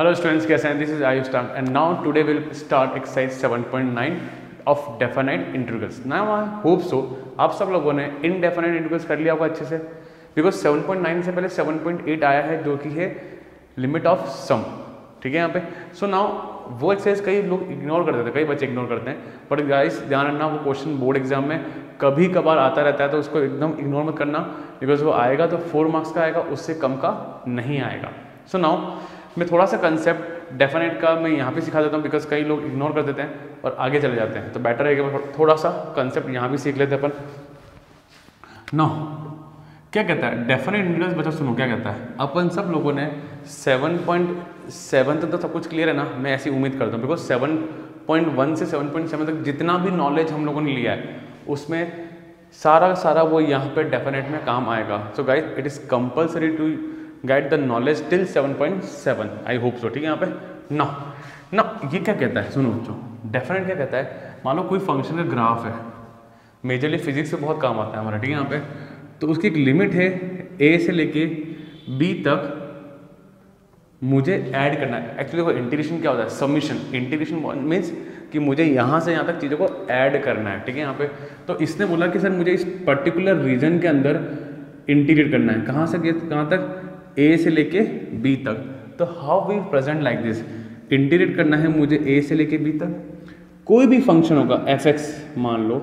Hello students, कैसे हैं? This is Ayush Tang and now today we'll start exercise 7.9 of definite integrals. Now I hope so आप सब लोगों ने indefinite integrals कर लिया होगा अच्छे से, because 7.9 से पहले 7.8 आया है जो कि है limit of sum. ठीक है यहाँ पे. So now वो एक्सरसाइज कई लोग इग्नोर कर देते हैं, कई बच्चे इग्नोर करते हैं, बट गाइस ध्यान रखना वो क्वेश्चन बोर्ड एग्जाम में कभी कभार आता रहता है, तो उसको एकदम इग्नोर मत करना, बिकॉज वो आएगा तो 4 मार्क्स का आएगा, उससे कम का नहीं आएगा. सो नाउ मैं थोड़ा सा कंसेप्ट डेफिनेट का मैं यहाँ पे सिखा देता हूँ, बिकॉज कई लोग इग्नोर कर देते हैं और आगे चले जाते हैं, तो बेटर है कि थोड़ा सा कंसेप्ट यहाँ भी सीख लेते हैं अपन. नाउ क्या कहता है डेफिनेट इंटीग्रल्स, बच्चों सुनो क्या कहता है. अपन सब लोगों ने 7.7 तक तो सब कुछ क्लियर है ना, मैं ऐसी उम्मीद करता हूँ, बिकॉज 7.1 से 7.7 तक जितना भी नॉलेज हम लोगों ने लिया है उसमें सारा वो यहाँ पे डेफिनेट में काम आएगा. So guys it is compulsory to get the knowledge till 7.7. I hope so. ठीक है यहाँ पे ना ये क्या कहता है, सुनो बच्चों. डेफिनेट क्या कहता है, मान लो कोई फंक्शन का ग्राफ है, मेजरली फिजिक्स से बहुत काम आता है हमारा. ठीक है यहाँ पे, तो उसकी एक लिमिट है ए से लेके बी तक मुझे ऐड करना है. एक्चुअली देखो इंटीग्रेशन क्या होता है, समीशन. इंटीग्रेशन मीन्स कि मुझे यहाँ से यहाँ तक चीज़ों को ऐड करना है. ठीक है यहाँ पे, तो इसने बोला कि सर मुझे इस पर्टिकुलर रीजन के अंदर इंटीग्रेट करना है. कहाँ से कहाँ तक, ए से लेके बी तक. तो how we present like this, integrate करना है मुझे ए से लेके बी तक. कोई भी फंक्शन होगा एफ एक्स मान लो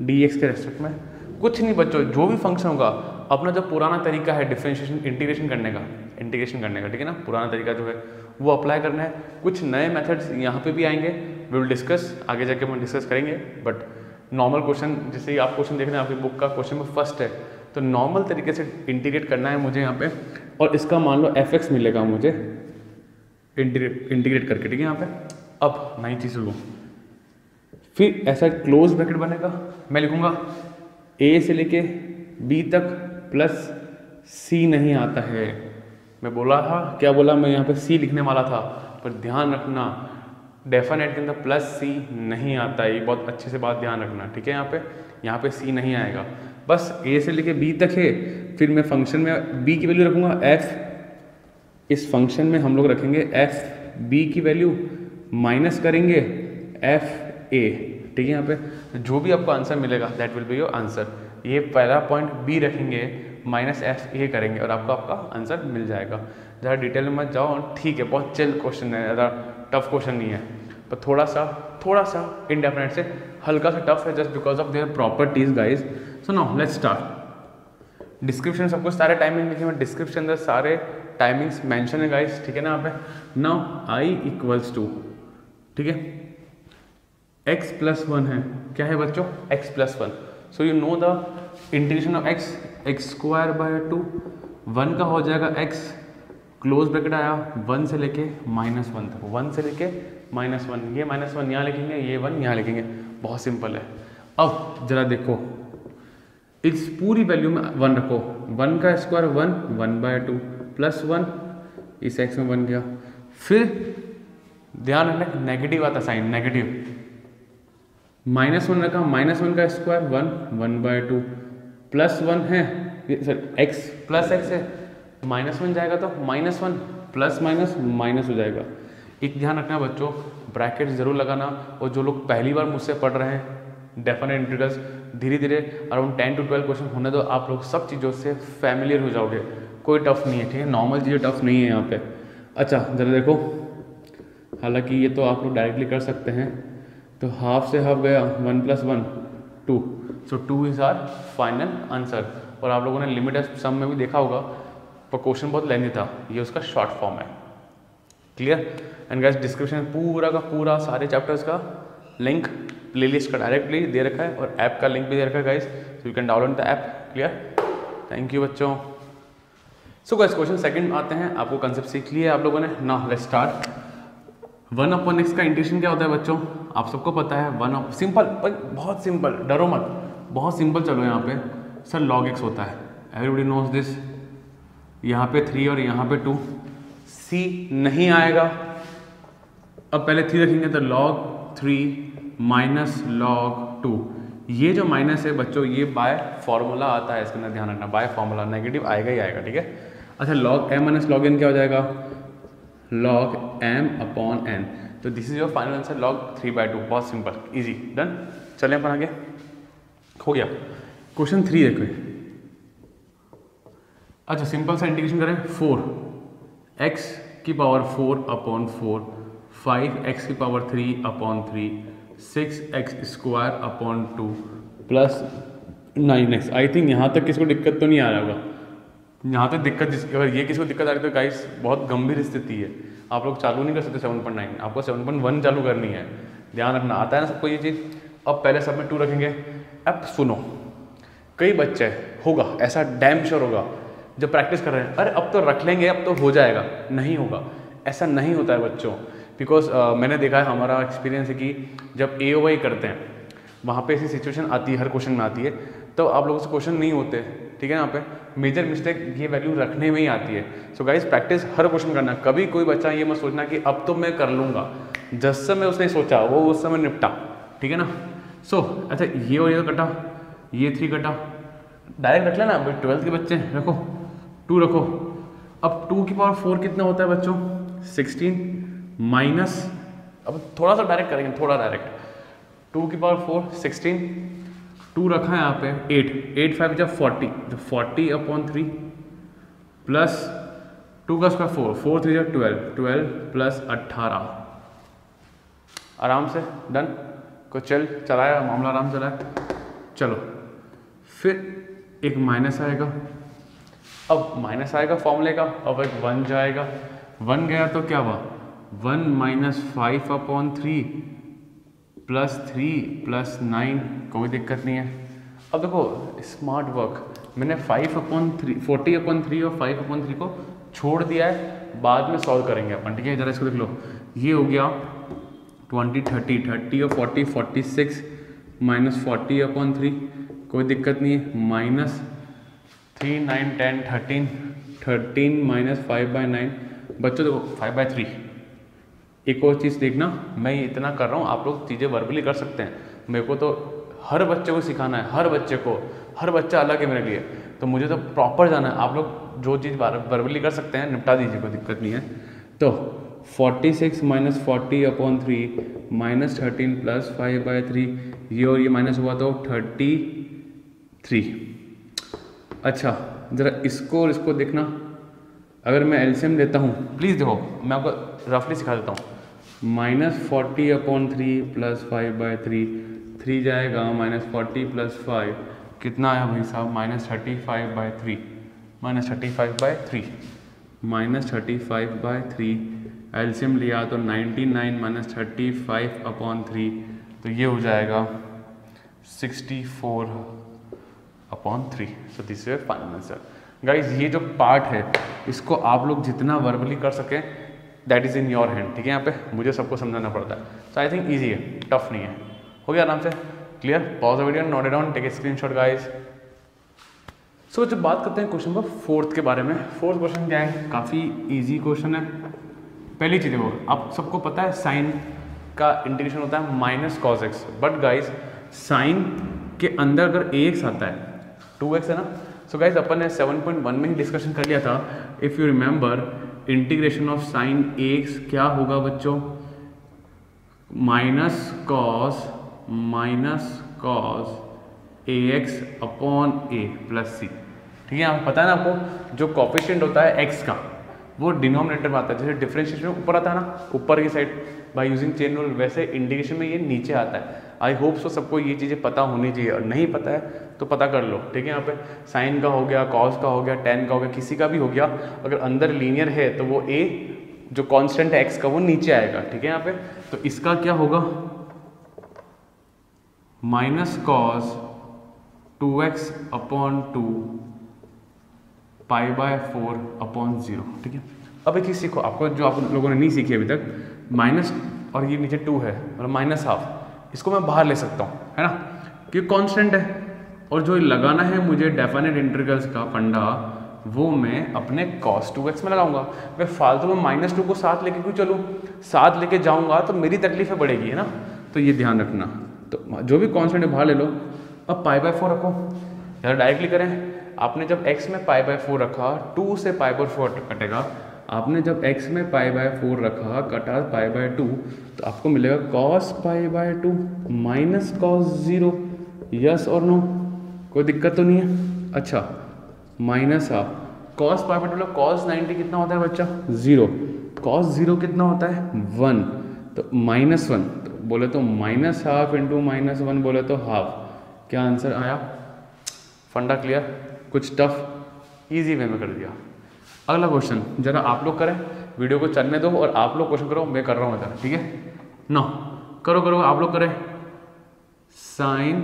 डी एक्स के रेस्पेक्ट में, कुछ नहीं बच्चों, जो भी फंक्शन होगा अपना जो पुराना तरीका है डिफरेंशिएशन इंटीग्रेशन करने का, ठीक है ना, पुराना तरीका जो है वो अप्लाई करना है. कुछ नए मेथड्स यहाँ पे भी आएंगे, वी विल डिस्कस, आगे जाके हम डिस्कस करेंगे. बट नॉर्मल क्वेश्चन, जैसे आप क्वेश्चन देख रहे हैं आपकी बुक का क्वेश्चन में फर्स्ट है, तो नॉर्मल तरीके से इंटीग्रेट करना है मुझे यहाँ पे, और इसका मान लो एफ एक्स मिलेगा मुझे इंटीग्रेट करके. ठीक है यहाँ पे, अब नई चीज़ लो, फिर ऐसा क्लोज ब्रैकेट बनेगा, मैं लिखूंगा ए से लेके बी तक प्लस सी नहीं आता है. मैं बोला था, क्या बोला मैं यहाँ पे सी लिखने वाला था, पर ध्यान रखना डेफिनेट के अंदर प्लस सी नहीं आता है, ये बहुत अच्छे से बात ध्यान रखना. ठीक है यहाँ पे सी नहीं आएगा, बस ए से लेके बी तक है. फिर मैं फंक्शन में बी की वैल्यू रखूँगा एफ, इस फंक्शन में हम लोग रखेंगे एफ बी की वैल्यू माइनस करेंगे एफ ए. ठीक है यहाँ पे जो भी आपको आंसर मिलेगा that will be your answer. ये पहला पॉइंट बी रखेंगे माइनस एफ ए करेंगे और आपका आंसर मिल जाएगा. ज़्यादा डिटेल में मत जाओ, ठीक है, बहुत चिल क्वेश्चन है, ज़्यादा टफ क्वेश्चन नहीं है, पर थोड़ा सा इंडेफिनेट से हल्का सा टफ है, just because of their properties guys. So now let's start. Description सब कुछ सारे टाइमिंग लिखे हैं, डिस्क्रिप्शन अंदर सारे टाइमिंग्स मेंशन है गाइज. ठीक है ना, यहाँ पे नाउ आई इक्वल्स टू, ठीक है, x प्लस 1 है. क्या है बच्चों, x plus 1. So you know the integration of x square by 2. 1 का हो जाएगा x, क्लोज ब्रैकेट आया 1 से लेके -1 तक, 1 से लेके -1, ये -1 यहाँ लिखेंगे, ये 1 यहाँ लिखेंगे, बहुत सिंपल है. अब जरा देखो, इस पूरी वैल्यू में 1 रखो, 1 का स्क्वायर 1/2 प्लस 1, इस x में 1 गया. फिर ध्यान रखना नेगेटिव आता साइन, नेगेटिव -1 रखा, -1 का स्क्वायर 1/2 प्लस 1 है, सर x प्लस x है, -1 जाएगा तो -1 प्लस माइनस हो जाएगा. एक ध्यान रखना बच्चों, ब्रैकेट जरूर लगाना. और जो लोग पहली बार मुझसे पढ़ रहे हैं डेफिनेट इंटीग्रल्स, धीरे धीरे अराउंड 10 to 12 क्वेश्चन होने दो, आप लोग सब चीज़ों से फैमिलियर हो जाओगे. कोई टफ नहीं है, ठीक है, नॉर्मल चीज़ें टफ नहीं है यहाँ पे. अच्छा जरा देखो, हालांकि ये तो आप लोग डायरेक्टली कर सकते हैं, तो हाफ से हाफ गया, 1 + 1 2. So 2 is our final answer. और आप लोगों ने लिमिट सम में भी देखा होगा, पर क्वेश्चन बहुत लेंथी था, ये उसका शॉर्ट फॉर्म है. क्लियर. एंड गाइस डिस्क्रिप्शन पूरा का पूरा सारे चैप्टर्स का लिंक प्लेलिस्ट का डायरेक्टली दे रखा है, और ऐप का लिंक भी दे रखा है guys, so you can download the app. Clear, thank you बच्चों. सो गाइस क्वेश्चन सेकंड आते हैं, आपको कंसेप्ट सीख लिया आप लोगों ने. Now let's start. 1/x का इंटीग्रेशन क्या होता है बच्चों, आप सबको पता है. 1 सिंपल, बहुत सिंपल, डरो मत, बहुत सिंपल. चलो यहाँ पे सर log x होता है, एवरीबडी नोज दिस. यहाँ पे 3 और यहाँ पे 2, c नहीं आएगा. अब पहले 3 रखेंगे तो log 3 माइनस log 2. ये जो माइनस है बच्चों, ये बाय फॉर्मूला आता है, इसके अंदर ध्यान रखना, बाय फॉर्मूला नेगेटिव आएगा ही आएगा. ठीक है. अच्छा log m - log n क्या हो जाएगा, log m अपॉन n। तो this is your final answer log 3/2। बहुत सिंपल, इजी, डन। चलें अपन आगे, हो गया। क्वेश्चन 3 देखो। अच्छा सिंपल सा इंटीग्रेशन करें, 4x की पावर 4 अपॉन 4, 5x की power 3 upon 3, 6x square upon 2 plus 9x। I think यहाँ तक किसको दिक्कत तो नहीं आ रहा होगा। यहाँ तक दिक्कत अगर ये किसी को दिक्कत आ रही है तो गाइस बहुत गंभीर स्थिति है। आप लोग चालू नहीं कर सकते 7.9, आपको 7.1 चालू करनी है। ध्यान रखना, आता है ना सबको ये चीज़। अब पहले सब में 2 रखेंगे। अब सुनो, कई बच्चे होगा ऐसा, डैम श्योर होगा, जब प्रैक्टिस कर रहे हैं, अरे अब तो रख लेंगे, अब तो हो जाएगा। नहीं होगा, ऐसा नहीं होता है बच्चों। बिकॉज मैंने देखा है, हमारा एक्सपीरियंस है कि जब AOY करते हैं वहाँ पे ऐसी सिचुएशन आती है, हर क्वेश्चन में आती है, तो आप लोगों से क्वेश्चन नहीं होते, ठीक है। यहाँ पे मेजर मिस्टेक ये वैल्यू रखने में ही आती है। सो गाइज प्रैक्टिस हर क्वेश्चन करना। कभी कोई बच्चा ये मत सोचना कि अब तो मैं कर लूँगा, जिस समय उसने सोचा वो उस समय निपटा, ठीक है ना। सो अच्छा ये और ये कटा, ये 3 कटा, डायरेक्ट रख लेना। भाई 12th के बच्चे रखो, 2 रखो। अब 2 की पावर 4 कितना होता है बच्चों, 16 माइनस, अब थोड़ा सा डायरेक्ट करेंगे, थोड़ा डायरेक्ट। 2 की पावर 4 16, 2 रखा है यहाँ पे 8 5 जब 40, तो 40 अपॉन 3 प्लस 2 का स्क्वायर 4, 4 3 जब 12 प्लस 18। आराम से डन। को चलाया मामला, आराम चलाया। चलो फिर एक माइनस आएगा। अब माइनस आएगा फॉर्मूले का, अब एक 1 जाएगा। 1 गया तो क्या हुआ, 1 माइनस 5 अपॉन 3 प्लस 3 प्लस 9, कोई दिक्कत नहीं है। अब देखो स्मार्ट वर्क, मैंने 5 अपॉन 3, 40 अपॉन 3 और 5 अपॉन 3 को छोड़ दिया है, बाद में सॉल्व करेंगे अपन, ठीक है। जरा इसको देख लो, ये हो गया 20 30 30 और 40 46 माइनस 40 अपॉन 3, कोई दिक्कत नहीं है। Minus 3 9 10 13 minus 5/9। बच्चों देखो 5/3। एक और चीज़ देखना, मैं ये इतना कर रहा हूँ, आप लोग चीज़ें वर्बली कर सकते हैं। मेरे को तो हर बच्चे को सिखाना है, हर बच्चे को, हर बच्चा अलग है मेरे लिए, तो मुझे तो प्रॉपर जाना है। आप लोग जो चीज़ वर्बली कर सकते हैं निपटा दीजिए, कोई दिक्कत नहीं है। तो 46 माइनस 40 अपॉन 3 माइनस 13 प्लस 5/3, ये और ये माइनस हुआ तो 33। अच्छा ज़रा इसको और इसको देखना, अगर मैं एलसीएम लेता हूँ, प्लीज़ देखो मैं आपको रफली सिखा देता हूँ। माइनस 40 अपॉन 3 प्लस 5/3, 3 जाएगा, माइनस 40 प्लस 5 कितना आया भाई साहब, माइनस 35/3, माइनस 35/3, माइनस 35/3। एलसीएम लिया तो 99 माइनस 35 अपॉन 3, तो ये हो जाएगा 64 upon 3। So this is final answer. Guys ये जो पार्ट है इसको आप लोग जितना वर्बली कर सकें, that is in your hand, ठीक है। यहाँ पे मुझे सबको समझाना पड़ता है। सो आई थिंक ईजी है, टफ नहीं है। हो गया आराम से, clear. Pause the video, note it down, take a screenshot guys. So जब बात करते हैं क्वेश्चन नंबर 4 के बारे में, 4th क्वेश्चन क्या है, काफ़ी ईजी क्वेश्चन है। पहली चीज़ देखो, आप सबको पता है साइन का इंटीग्रेशन होता है minus cos x, but guys sine के अंदर अगर ax आता है 2x है ना। सो गाइज अपन ने 7.1 में ही डिस्कशन कर लिया था, if you remember, integration of sine ax क्या होगा बच्चों, minus cos ax upon a plus c, ठीक है। आपको पता है ना, आपको जो कॉफिशिएंट होता है x का वो डिनोमिनेटर में आता है, जैसे डिफरेंशिएशन में ऊपर आता है ना, ऊपर की side by using chain rule, वैसे इंटीग्रेशन में ये नीचे आता है। आई होप सो सबको ये चीज़ें पता होनी चाहिए, और नहीं पता है तो पता कर लो, ठीक है। यहाँ पे साइन का हो गया, कॉस का हो गया, टेन का हो गया, किसी का भी हो गया, अगर अंदर लीनियर है तो वो a जो कांस्टेंट है x का वो नीचे आएगा, ठीक है। यहाँ पे तो इसका क्या होगा, minus cos 2x upon 2 π/4 upon 0, ठीक है। अब एक चीज़ सीखो, आपको जो आप लोगों ने नहीं सीखी अभी तक, माइनस और ये नीचे 2 है और माइनस हाफ, इसको मैं बाहर ले सकता हूँ, है ना, क्योंकि कांस्टेंट है। और जो लगाना है मुझे डेफिनेट इंटीग्रल्स का फंडा, वो मैं अपने cos 2x में लगाऊंगा। मैं फालतू में -2 को साथ लेके क्यों चलूँ, साथ लेके जाऊंगा तो मेरी तकलीफें बढ़ेगी, है ना। तो ये ध्यान रखना, तो जो भी कांस्टेंट है बाहर ले लो। अब π/4 रखो, यार डायरेक्टली करें, आपने जब x में π/4 रखा, 2 से π/4 कटेगा, आपने जब x में π/4 रखा कटा π/2 तो आपको मिलेगा cos π/2 माइनस cos 0। यस और नो, कोई दिक्कत तो नहीं है। अच्छा माइनस cos π/2 मतलब cos 90 कितना होता है बच्चा 0, cos 0 कितना होता है 1, तो -1, तो बोले तो -½ इंटू -1 बोले तो हाफ। क्या आंसर आया? फंडा क्लियर? कुछ टफ इजी वे में कर दिया। अगला क्वेश्चन जरा आप लोग करें, वीडियो को चलने दो और आप लोग क्वेश्चन करो, मैं कर रहा हूँ इधर, ठीक है ना? करो आप लोग करें। sin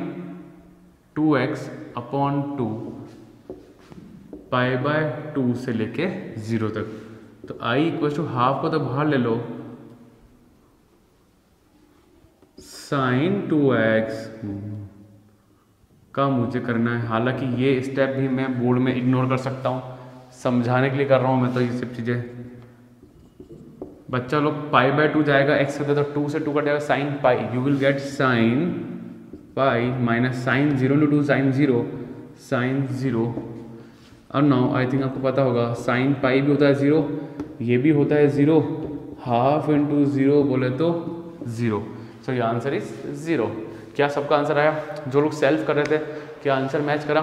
2x अपॉन 2 π/2 से लेके 0 तक, तो i इक्वल टू हाफ को तो बाहर ले लो, sin 2x का मुझे करना है। हालांकि ये स्टेप भी मैं बोर्ड में इग्नोर कर सकता हूँ, समझाने के लिए कर रहा हूँ मैं तो ये सब चीज़ें। बच्चा लोग π/2 जाएगा x होता है तो 2 से 2 कट जाएगा, sin pi you will get sin pi minus sin 0 × 2 sin 0 sin 0। और नाउ आई थिंक आपको पता होगा sin पाई भी होता है 0, ये भी होता है 0, हाफ इंटू 0 बोले तो 0। सो ये आंसर इज 0। क्या सबका आंसर आया? जो लोग सेल्फ कर रहे थे क्या आंसर मैच करा?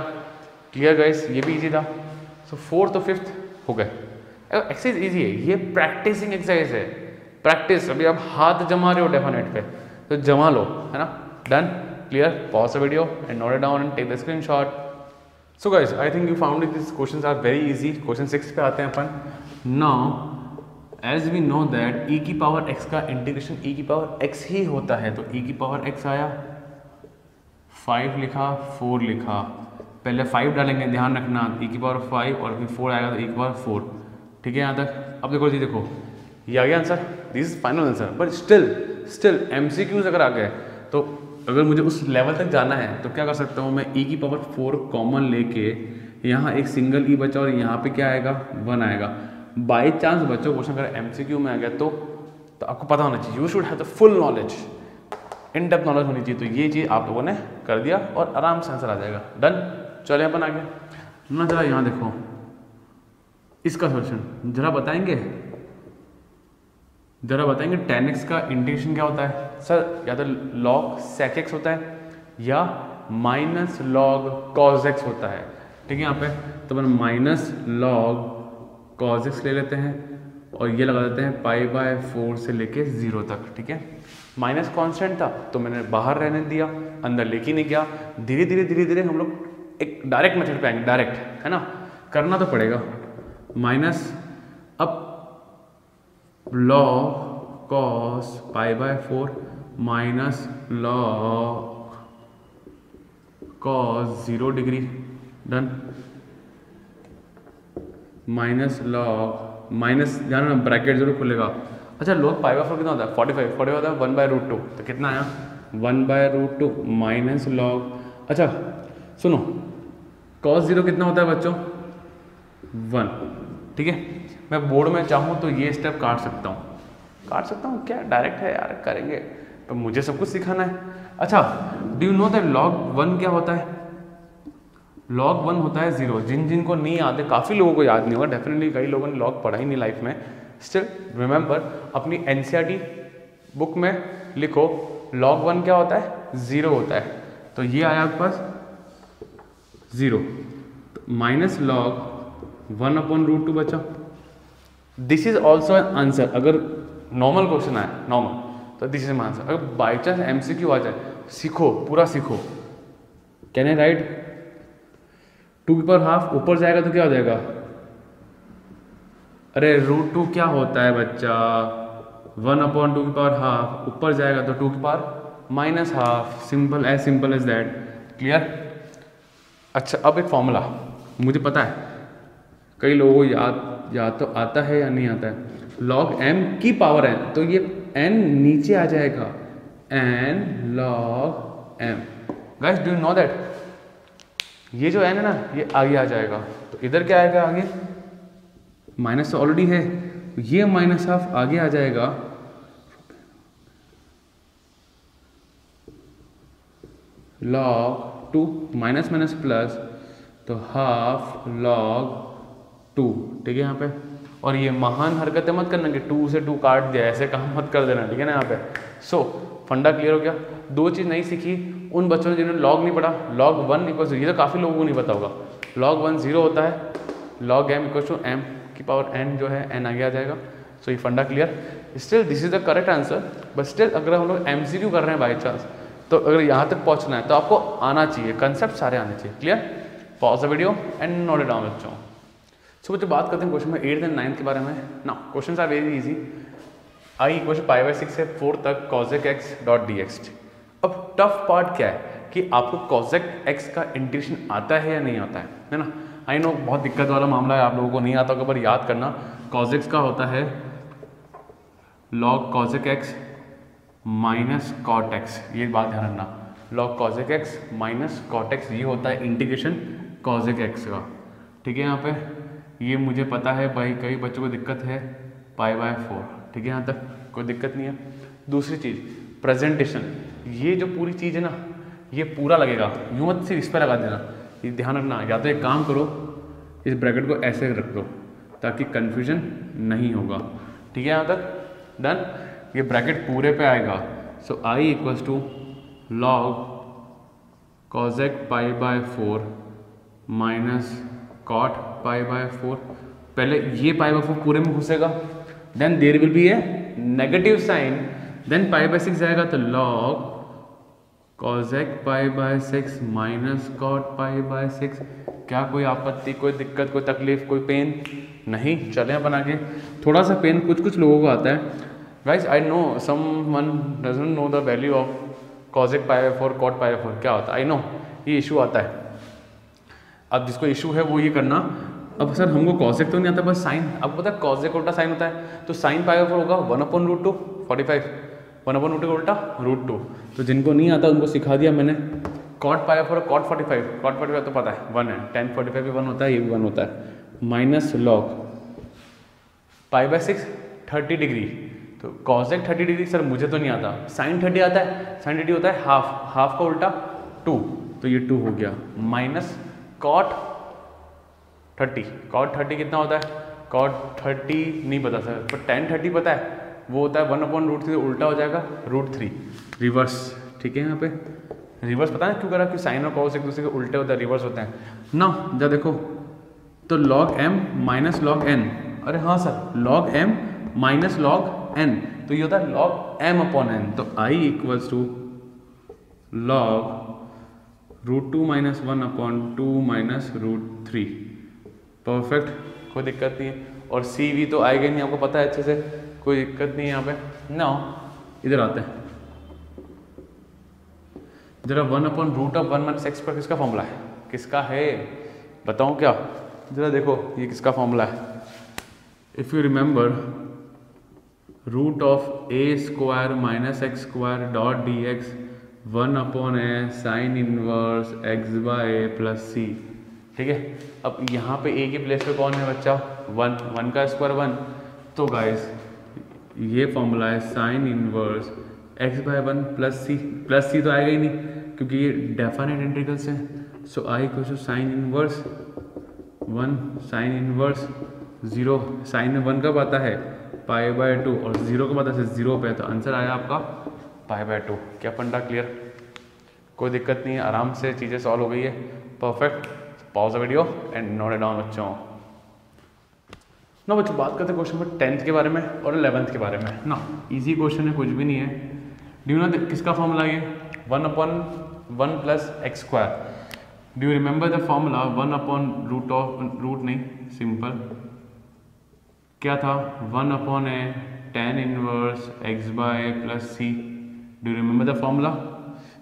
Clear guys? ये भी इजी था। सो 4th और 5th हो गए। एक्सरसाइज इजी है, ये प्रैक्टिसिंग एक्सरसाइज है, प्रैक्टिस। अभी आप हाथ जमा रहे हो डेफिनेट पे तो जमा लो, है ना? Done? Clear? Pause the video and note it down and take the screenshot. So guys I think you found this questions are very easy. Question 6 पे आते हैं अपन। Now as we know that e की power x का integration e की power x ही होता है, तो e की पावर x आया, 5 लिखा, 4 लिखा, पहले 5 डालेंगे, ध्यान रखना, e की पावर 5 और फिर 4 आएगा तो e की पावर 4। ठीक है यहाँ तक? अब देखो जी, देखो ये आ गया answer, this is final answer. But still MCQs अगर आ गए तो अगर मुझे उस लेवल तक जाना है तो क्या कर सकता हूँ मैं, e की पावर 4 कॉमन लेके यहाँ एक सिंगल e बचा और यहाँ पे क्या आएगा 1 आएगा। बाई चांस बच्चों क्वेश्चन अगर MCQ में आ गया तो आपको पता होना चाहिए, you should have the full knowledge, in depth knowledge होनी चाहिए। तो ये चीज़ आप लोगों ने कर दिया और आराम से आंसर आ जाएगा। डन? चले अपन आगे ना, जरा यहाँ देखो इसका सोल्यूशन जरा बताएंगे, tan x का इंटीग्रेशन क्या होता है सर? या तो log sec x होता है या माइनस log cos x होता है। ठीक है, यहाँ पे तो अपन माइनस log cos x ले लेते हैं और ये लगा देते हैं π/4 से लेके 0 तक। ठीक है, माइनस कांस्टेंट था तो मैंने बाहर रहने दिया, अंदर लेके नहीं गया। धीरे धीरे हम लोग एक डायरेक्ट मेथड पे आएंगे, डायरेक्ट, है ना? करना to पड़ेगा। माइनस अब log cos π/4 minus log cos 0 degree, done. Minus log minus, ध्यान रखना ब्रैकेट जरूर खुलेगा। अच्छा, log π/4 कितना होता है 45 होता है 1/√2, तो कितना आया 1/√2 माइनस log। अच्छा सुनो, cos 0 कितना होता है बच्चों 1। ठीक है, मैं बोर्ड में चाहूँ तो ये स्टेप काट सकता हूँ, क्या डायरेक्ट है यार, करेंगे तो मुझे सब कुछ सिखाना है। अच्छा, do you know that log 1 क्या होता है? log 1 होता है 0। जिनको नहीं याद है, काफ़ी लोगों को याद नहीं होगा, डेफिनेटली कई लोगों ने log पढ़ा ही नहीं लाइफ में। स्टिल रिमेंबर, अपनी NCERT बुक में लिखो log 1 क्या होता है 0 होता है। तो ये आया आपके पास 0, माइनस log 1/√2 बचा। This is also an answer. अगर नॉर्मल क्वेश्चन आए नॉर्मल तो दिस इज माई आंसर। अगर बाई चांस MCQ आ जाए, सीखो, पूरा सीखो। कैन आई राइट 2 की पावर हाफ, ऊपर जाएगा तो क्या हो जाएगा? अरे √2 क्या होता है बच्चा 1/2 की पावर हाफ, ऊपर जाएगा तो 2 की power minus half. Simple as that. Clear? अच्छा, अब एक फॉर्मूला मुझे पता है कई लोगों को या तो आता है या नहीं आता है। log m की पावर n, तो ये n नीचे आ जाएगा, n log m। Guys do you know that ये जो n है ना, ये आगे आ जाएगा, तो इधर क्या आएगा आगे? माइनस तो ऑलरेडी है, ये माइनस हाफ आगे आ जाएगा, log 2 माइनस प्लस, तो हाफ log 2। ठीक है, यहाँ पे और ये महान हरकतें मत करना कि 2 से 2 काट दिया, ऐसे काम मत कर देना, ठीक है ना। यहाँ पे सो फंडा क्लियर हो गया। दो चीज़ नहीं सीखी उन बच्चों ने जिन्होंने लॉग नहीं पढ़ा। log 1 इक्वल, ये तो काफ़ी लोगों को नहीं पता होगा, log 1 0 होता है, log m equal to m की पावर n जो है n आगे आ जाएगा। सो ये फंडा clear. Still this is the correct answer, but still अगर हम लोग MCQ कर रहे हैं बाई चांस, तो अगर यहाँ तक पहुँचना है तो आपको आना चाहिए, कंसेप्ट सारे आने चाहिए। Clear? Pause the video and note it down बच्चों। सो बच्चों बात करते हैं क्वेश्चन में 8th एंड 9th के बारे में ना। Question are very easy. i equal to π/6 से 4 तक cosec x डॉट dx। अब टफ पार्ट क्या है कि आपको cosec x का इंटीग्रेशन आता है या नहीं आता है ना। आई नो बहुत दिक्कत वाला मामला है, आप लोगों को नहीं आता होगा, पर याद करना cos x का होता है log cosec x minus cot x, ये बात ध्यान रखना। log cosec x minus cot x, ये होता है इंटीग्रेशन cosec x का, ठीक है। यहाँ पे ये मुझे पता है भाई, कई बच्चों को दिक्कत है π/4, ठीक है, यहाँ तक कोई दिक्कत नहीं है। दूसरी चीज़ प्रेजेंटेशन, ये जो पूरी चीज़ है ना, ये पूरा लगेगा, यूँ मत सिर्फ इस पर लगा देना, ये ध्यान रखना। या तो एक काम करो, इस ब्रैकेट को ऐसे रख दो ताकि कन्फ्यूजन नहीं होगा, ठीक है, यहाँ तक डन। ये ब्रैकेट पूरे पे आएगा। So i equals to log cosec π/4 minus cot π/4। पहले ये π/4 पूरे में घुसेगा, then there will be a negative sign, then π/6 जाएगा तो log cosec π/6 माइनस cot π/6। क्या कोई आपत्ति, कोई दिक्कत, कोई तकलीफ, कोई पेन? नहीं। चलें अपन आगे। थोड़ा सा पेन कुछ लोगों को आता है guys, I know someone doesn't know the value of cosec π/4 cot π/4 क्या होता है। आई नो ये इशू आता है। अब जिसको इशू है वो ये करना, अब सर हमको cosec तो नहीं आता, बस साइन। अब पता है cosec उल्टा साइन होता है, तो साइन π/4 होगा 1/√2 45, 1/√2 का उल्टा √2। तो जिनको नहीं आता उनको सिखा दिया मैंने। cot π/4 और cot 45 तो पता है 1 है, tan 45 भी 1 होता है, ये भी 1 होता है। माइनस log π/6 30 डिग्री, तो cosec 30 डिग्री सर मुझे तो नहीं आता, sin 30 आता है, sin 30 होता है हाफ का उल्टा 2, तो ये 2 हो गया। माइनस cot 30 कितना होता है, cot 30 नहीं पता सर, पर tan 30 पता है, वो होता है 1/√3, तो उल्टा हो जाएगा √3, रिवर्स, ठीक है। यहाँ पे रिवर्स पता है क्यों करा, कि साइन और cos एक दूसरे के उल्टे होते हैं, रिवर्स होते हैं ना। जब देखो तो log m minus log n, अरे हाँ sir log m minus log n, तो ये होता है log m/n। तो i equals to log √2 minus 1/2 minus √3। Perfect, कोई दिक्कत नहीं है। और सी वी तो आएगा नहीं, आपको पता है अच्छे से, कोई दिक्कत नहीं है यहाँ पे ना। इधर आते हैं जरा, 1/√1 माइनस x पर किसका फॉर्मूला है, किसका है बताऊँ क्या? जरा देखो ये किसका फॉर्मूला है। If you remember √(a² minus x² dot dx 1/a sine inverse x/a plus c, ठीक है। अब यहाँ पे a की प्लेस पे कौन है बच्चा, 1 का स्क्वायर 1, तो गाइस ये फॉर्मूला है sine inverse x/1 plus c तो आएगा ही नहीं क्योंकि ये डेफिनेट इंटीग्रल्स हैं। So i equal to sine inverse 1 sine inverse 0, sine में 1 कब आता है π/2 और 0 कब आता है 0 पे, तो आंसर आया आपका π/2। क्या फंडा क्लियर? कोई दिक्कत नहीं है, आराम से चीज़ें सॉल्व हो गई है। Perfect. Pause the video and note it down बच्चों। ना बच्चों बात करते हैं क्वेश्चन नंबर 10th के बारे में और 11th के बारे में ना। इजी क्वेश्चन है, कुछ भी नहीं है। डू यू नो किसका फॉर्मूला ये 1/1 plus x²। Do you remember the formula 1/√रूट नहीं, सिंपल क्या था 1/a tan inverse x/a plus c। Do you remember the formula?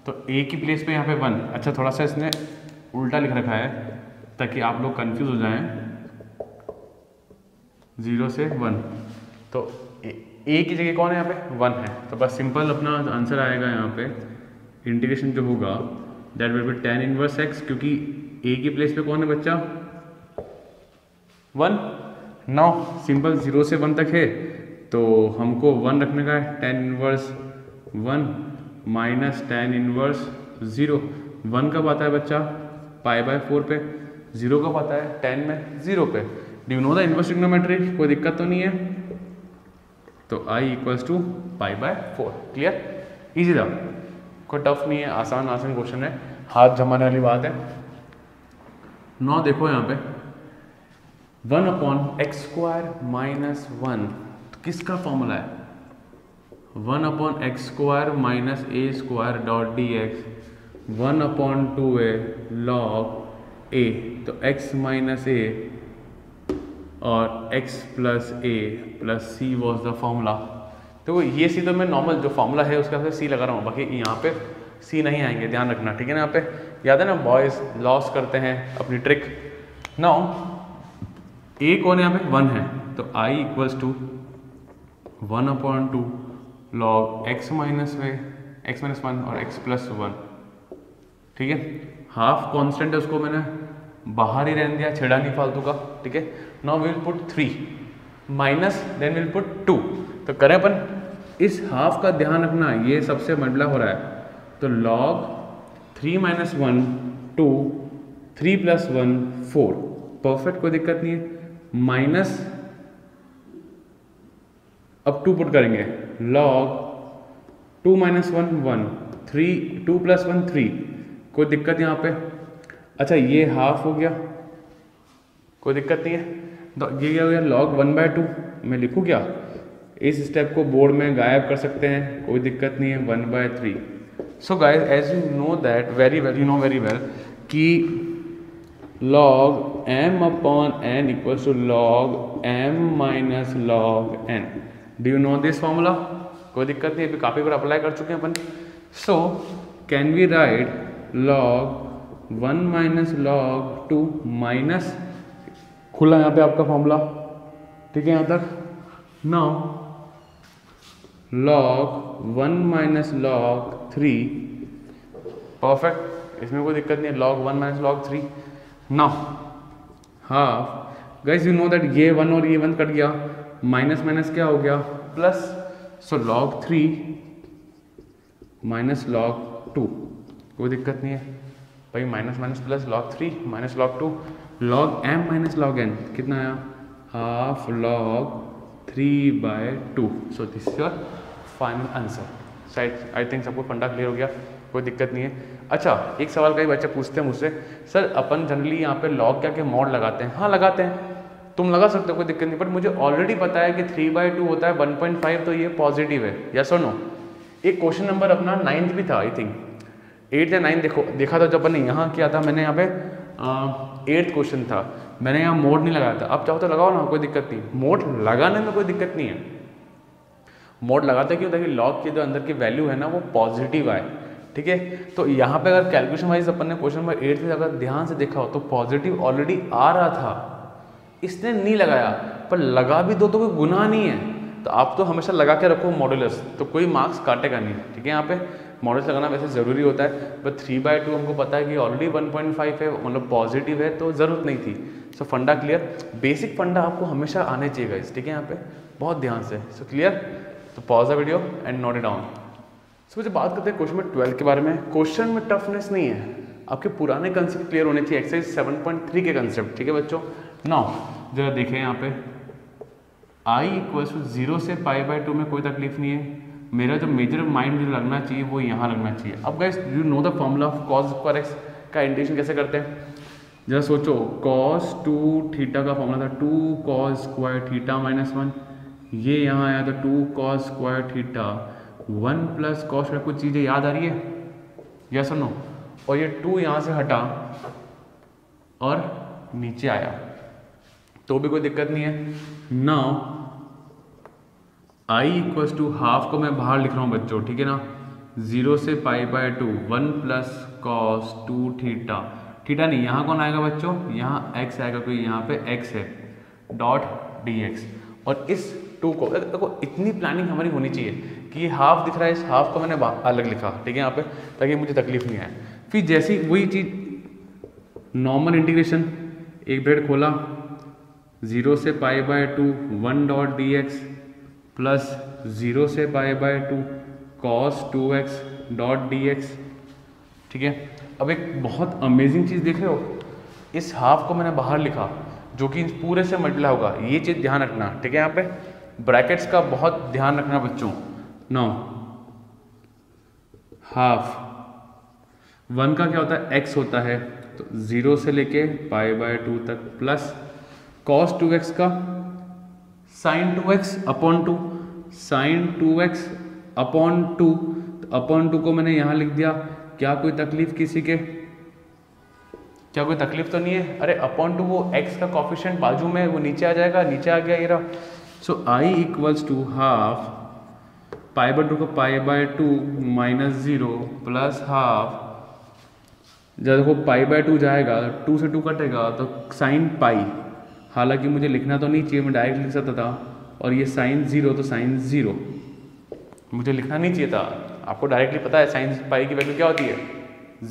तो a की प्लेस पे यहाँ पे 1, अच्छा थोड़ा सा इसने उल्टा लिख रखा है ताकि आप लोग कंफ्यूज हो जाएं, 0 से 1, तो a की जगह कौन है यहाँ पे 1 है, तो बस सिंपल अपना आंसर आएगा यहाँ पे। इंटीग्रेशन जो होगा that will be tan inverse x, क्योंकि a की प्लेस पे कौन है बच्चा 1। नाउ सिंपल 0 से 1 तक है तो हमको 1 रखने का है, tan inverse 1 minus tan inverse 0। 1 कब आता है बच्चा π/4 पे, 0 कब आता है tan में 0 पे। Do you know the inverse trigonometry? कोई दिक्कत तो नहीं है? तो I equals to pi by 4। Clear? Easy था, कोई टफ नहीं है, आसान आसान क्वेश्चन है, हाथ जमाने वाली बात है। नौ देखो यहाँ पे 1 अपॉन एक्स स्क्वायर माइनस 1 किसका फॉर्मूला है? 1 upon x square minus a square dot d x 1 upon 2a log a. तो x माइनस ए और x plus a plus c was the formula. तो ये सी तो मैं नॉर्मल जो फॉर्मूला है उसके साथ सी लगा रहा हूँ, बाकी यहाँ पे सी नहीं आएंगे, ध्यान रखना, ठीक है ना? यहाँ पे याद है ना, बॉयज लॉस करते हैं अपनी ट्रिक। नाउ ए कौन है यहाँ पे? 1 है, तो I equals to 1 upon 2 log x minus 1 और x प्लस 1, ठीक है? हाफ कांस्टेंट है, उसको मैंने बाहर ही रहने दिया, छेड़ा नहीं फालतू का, ठीक है? Now will put 3 minus then will put 2। तो करें अपन, इस हाफ का ध्यान रखना, ये सबसे मल्टीप्लाई हो रहा है, तो लॉग 3 माइनस 1 2 3 प्लस 1 4, परफेक्ट, कोई दिक्कत नहीं है। माइनस अब 2 पुट करेंगे, लॉग 2 माइनस 1 1 3 2 प्लस 1 3, कोई दिक्कत यहाँ पे? अच्छा ये हाफ हो गया, कोई दिक्कत नहीं है। तो ये क्या हो गया? लॉग 1/2 मैं लिखूँ क्या? इस स्टेप को बोर्ड में गायब कर सकते हैं, कोई दिक्कत नहीं है, 1/3। So guys as you know that very well, you know very well कि log m upon n equals to log m minus log n। Do you know this formula? कोई दिक्कत नहीं, अभी काफ़ी बार अप्लाई कर चुके हैं अपन। So can we write log 1 minus log 2 minus, खुला यहाँ पे आपका फॉर्मूला, ठीक है यहाँ तक? Now log 1 minus log 3, perfect, इसमें कोई दिक्कत नहीं है, log 1 minus log 3। Now half, guys you know that ये 1 और ये 1 कट गया, माइनस माइनस क्या हो गया? प्लस। सो log 3 माइनस log 2, कोई दिक्कत नहीं है भाई, minus minus plus log 3 minus log 2, log m minus log n कितना आया? Half log 3/2। So this is your final answer. शायद आई थिंक सबको फंडा क्लियर हो गया, कोई दिक्कत नहीं है। अच्छा एक सवाल कई बच्चे पूछते हैं मुझसे, सर अपन जनरली यहाँ पे लॉग क्या के मॉड लगाते हैं? हाँ लगाते हैं, तुम लगा सकते हो, कोई दिक्कत नहीं, बट मुझे ऑलरेडी पता है कि 3/2 होता है 1.5, तो ये पॉजिटिव है, यस और नो? एक क्वेश्चन नंबर अपना 9th भी था, आई थिंक 8 या 9 देखा था जब मैंने यहाँ किया था, मैंने यहाँ पे 8th क्वेश्चन था, मैंने यहाँ मोड नहीं लगाया था। अब चाहो तो लगाओ ना, कोई दिक्कत नहीं, मोड लगाने में कोई दिक्कत नहीं है। मोड लगाते क्यों? ताकि लॉग की जो अंदर की वैल्यू है ना वो पॉजिटिव आए, ठीक है? तो यहाँ पे अगर कैलकुलेशन वाइज अपन ने क्वेश्चन नंबर 8 में अगर ध्यान से देखा हो तो पॉजिटिव ऑलरेडी आ रहा था, इसने नहीं लगाया, पर लगा भी दो तो कोई गुनाह नहीं है। तो आप तो हमेशा लगा के रखो मॉडुलस, तो कोई मार्क्स काटेगा नहीं, ठीक है? यहाँ पे मॉडुलस लगाना वैसे ज़रूरी होता है, बट 3/2 हमको पता है कि ऑलरेडी 1.5 है, मतलब पॉजिटिव है, तो ज़रूरत नहीं थी। सो फंडा क्लियर, बेसिक फंडा आपको हमेशा आने चाहिए गाइस, ठीक है? यहाँ पे बहुत ध्यान से। So clear? तो pause the video and note it down. So जब बात करते हैं क्वेश्चन नंबर 12 के बारे में, क्वेश्चन में टफनेस नहीं है, आपके पुराने कंसेप्ट क्लियर होने चाहिए, एक्सरसाइज 7.3 के कंसेप्ट, ठीक है बच्चों? नाउ जरा देखें यहाँ पे I इक्वल्स टू 0 से π/2 में कोई तकलीफ नहीं है, मेरा जो मेजर माइंड जो लगना चाहिए वो यहाँ लगना चाहिए। अब guys you know the formula of cos square x का इंटीग्रेशन कैसे करते हैं? जरा सोचो, cos 2θ का फॉर्मूला था 2 cos स्क्वायर थीटा माइनस 1, ये यहाँ आया तो 2 cos square theta 1 plus cos, कुछ चीज़ें याद आ रही है, यस और नो? और ये 2 यहाँ से हटा और नीचे आया तो भी कोई दिक्कत नहीं है। Now I equals to half को मैं बाहर लिख रहा हूँ बच्चों, ठीक है ना? 0 से π/2 1 प्लस कॉस 2θ, थीटा नहीं, यहाँ कौन आएगा बच्चों? यहाँ x आएगा, क्योंकि यहाँ पे x है, डॉट dx। और इस 2 को देखो, इतनी प्लानिंग हमारी होनी चाहिए कि हाफ दिख रहा है, इस हाफ को मैंने अलग लिखा, ठीक है यहाँ पे, ताकि मुझे तकलीफ नहीं आए। फिर जैसी वही चीज़ नॉर्मल इंटीग्रेशन, एक ब्रेड खोला, 0 से π/2 1 डॉट dx प्लस 0 से π/2 cos 2x डॉट dx, ठीक है? अब एक बहुत अमेजिंग चीज़ देख रहे हो, इस हाफ को मैंने बाहर लिखा, जो कि पूरे से मल्टीप्लाई होगा, ये चीज़ ध्यान रखना, ठीक है। यहाँ पे ब्रैकेट्स का बहुत ध्यान रखना बच्चों। 9 हाफ 1 का क्या होता है, x होता है, तो 0 से लेके π/2 तक प्लस cos 2x का sin 2x upon 2, sin 2x upon 2, upon 2 को मैंने यहाँ लिख दिया। क्या कोई तकलीफ किसी के, क्या कोई तकलीफ तो नहीं है? अरे अपॉन 2 वो x का कॉफिशिएंट बाजू में वो नीचे आ जाएगा, नीचे आ गया ये रहा। सो i इक्वल्स टू हाफ π/2 को π/2 माइनस 0 प्लस हाफ, जब देखो π/2 जाएगा 2 से 2 कटेगा तो साइन पाई, हालांकि मुझे लिखना तो नहीं चाहिए, मैं डायरेक्ट लिख सकता था, और ये साइन 0 तो साइन 0 मुझे लिखना नहीं चाहिए था। आपको डायरेक्टली पता है साइन पाई की वैल्यू क्या होती है,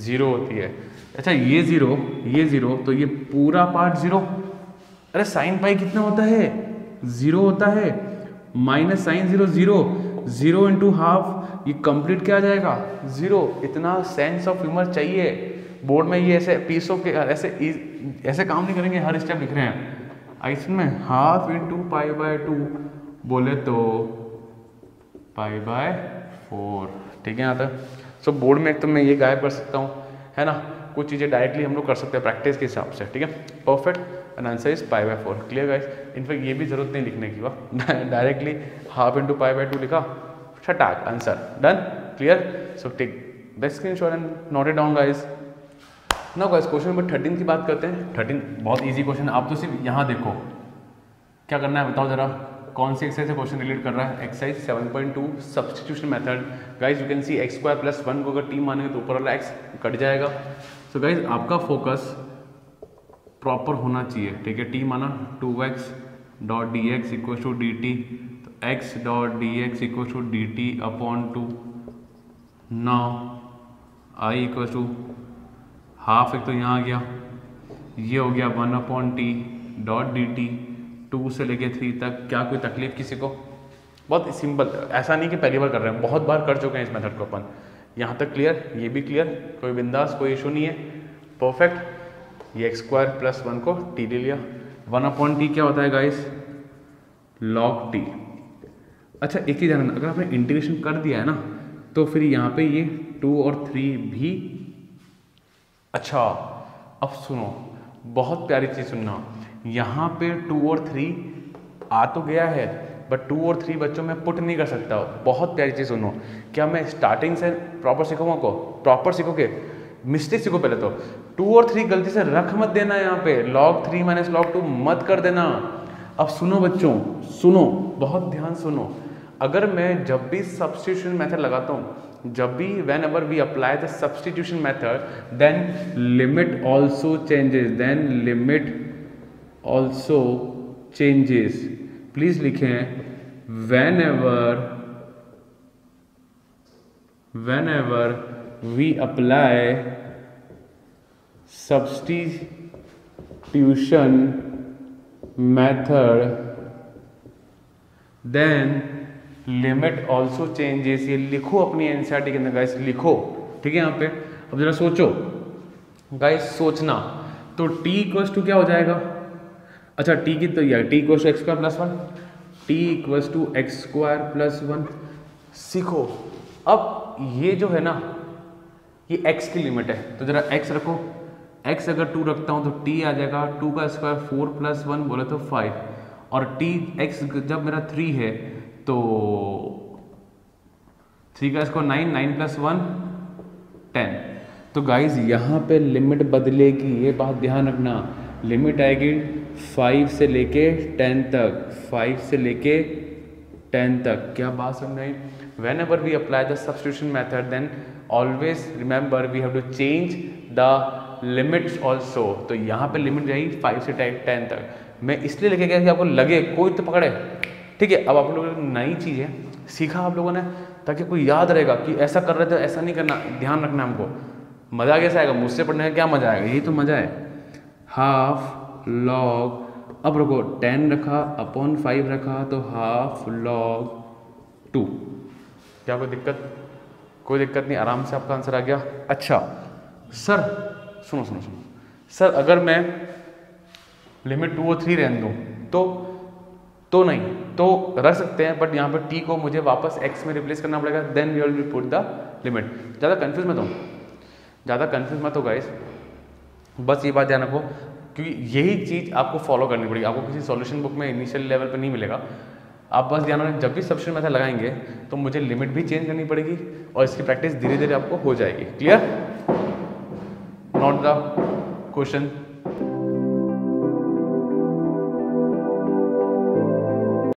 0 होती है। अच्छा ये 0 तो ये पूरा पार्ट 0, अरे साइन पाई कितना होता है, 0 होता है, माइनस साइन 0 इंटू हाफ, ये कंप्लीट क्या आ जाएगा 0। इतना सेंस ऑफ ह्यूमर चाहिए बोर्ड में, ये ऐसे पीसों के ऐसे काम नहीं करेंगे, हर स्टेप लिख रहे हैं। इसमें हाफ इंटू π/2 बोले तो π/4, ठीक है यहाँ तक। सो बोर्ड में एक तो मैं ये गायब कर सकता हूँ, है ना, कुछ चीज़ें डायरेक्टली हम लोग कर सकते हैं प्रैक्टिस के हिसाब से, ठीक है। Perfect, and answer is π/4। Clear guys? In fact ये भी जरूरत नहीं लिखने की, वाह डायरेक्टली हाफ इंटू π/2 लिखा, छटाक answer done. Clear? So take the screenshot and note it down guys. Now guys question number 13 की बात करते हैं। 13 बहुत इजी क्वेश्चन है, आप तो सिर्फ यहाँ देखो क्या करना है, बताओ जरा कौन सी एक्सरसाइज से क्वेश्चन रिलेट कर रहा है। Exercise 7.2 substitution method. Guys you can see x² + 1 को अगर t मानेंगे तो ऊपर वाला x कट जाएगा। सो गाइस आपका फोकस प्रॉपर होना चाहिए, ठीक है। t माना 2x dot dx equal to dt, तो x dot dx equal to dt upon 2। Now i equal to half, एक तो यहाँ आ गया, ये हो गया 1/t डॉट dt 2 से लेके 3 तक। क्या कोई तकलीफ किसी को? बहुत सिंपल, ऐसा नहीं कि पहली बार कर रहे हैं, बहुत बार कर चुके हैं इस मेथड को अपन। यहाँ तक क्लियर, ये भी क्लियर, कोई बिंदास, कोई इशू नहीं है। परफेक्ट। ये x² + 1 को t ले लिया। 1/t क्या होता है गाइस, log t। अच्छा एक ही ध्यान, अगर आपने इंटीग्रेशन कर दिया है ना, तो फिर यहाँ पे ये 2 और 3 भी। अच्छा अब सुनो, बहुत प्यारी चीज़ सुनना, यहाँ पे 2 और 3 आ तो गया है, बट 2 और 3 बच्चों में पुट नहीं कर सकता। बहुत प्यारी चीज़ सुनो, क्या मैं स्टार्टिंग से प्रॉपर सीखूंगा को? प्रॉपर सीखोगे, मिस्टेक सीखो पहले तो। 2 और 3 गलती से रख मत देना, यहाँ पे log 3 - log 2 मत कर देना। अब सुनो बच्चों, सुनो, बहुत ध्यान सुनो, अगर मैं जब भी सब्स्टिट्यूशन मेथड लगाता हूँ, जब भी whenever we apply the substitution method, then limit also changes, please लिखें whenever we apply substitution method, then limit also changes. ये लिखो अपनी एनसीईआरटी के अंदर गाइस, लिखो, ठीक है। यहाँ पे अब जरा सोचो गाइस, सोचना, तो t इक्वल्स टू क्या हो जाएगा? अच्छा t की तो यार t equals to x² + 1, t equals to x² + 1 सीखो। अब ये जो है ना, ये x की लिमिट है, तो जरा x रखो, x अगर 2 रखता हूँ तो t आ जाएगा 2 का स्क्वायर 4 + 1 बोले तो 5, और t x जब मेरा 3 है तो 3 का स्क्वायर 9, 9 + 1 10। तो गाइज यहाँ पे लिमिट बदलेगी, ये बात ध्यान रखना। लिमिट आएगी 5 से लेके 10 तक, 5 से लेके 10 तक। क्या बात समझ आई? whenever we apply the substitution method, then always remember we have to change the limits also। तो यहाँ पे लिमिट जाएगी 5 से 10 तक। मैं इसलिए लेके गया कि आपको लगे कोई तो पकड़े, ठीक है। अब आप लोगों ने नई चीज़ है सीखा आप लोगों ने, ताकि कोई याद रहेगा कि ऐसा कर रहे थे, ऐसा नहीं करना, ध्यान रखना हमको। मज़ा कैसे आएगा? मुझसे पढ़ने का क्या मज़ा आएगा, यही तो मज़ा है। हाफ लॉग, अब रखो 10 रखा अपॉन 5 रखा, तो हाफ लॉग 2। क्या कोई दिक्कत? कोई दिक्कत नहीं, आराम से आपका आंसर आ गया। अच्छा सर सुनो सुनो सुनो सर, अगर मैं लिमिट 2 और 3 रहने दो, तो नहीं, तो रख सकते हैं, बट यहाँ पर t को मुझे वापस x में रिप्लेस करना पड़ेगा, then we will put the limit. ज़्यादा कंफ्यूज मत हो गाइस, बस ये बात ध्यान रखो, क्योंकि यही चीज़ आपको फॉलो करनी पड़ेगी, आपको किसी सॉल्यूशन बुक में इनिशियल लेवल पर नहीं मिलेगा। आप बस ध्यान रखें, जब भी सब्स्टिट्यूशन मेथड लगाएंगे तो मुझे लिमिट भी चेंज करनी पड़ेगी और इसकी प्रैक्टिस धीरे धीरे आपको हो जाएगी। क्लियर? Not the question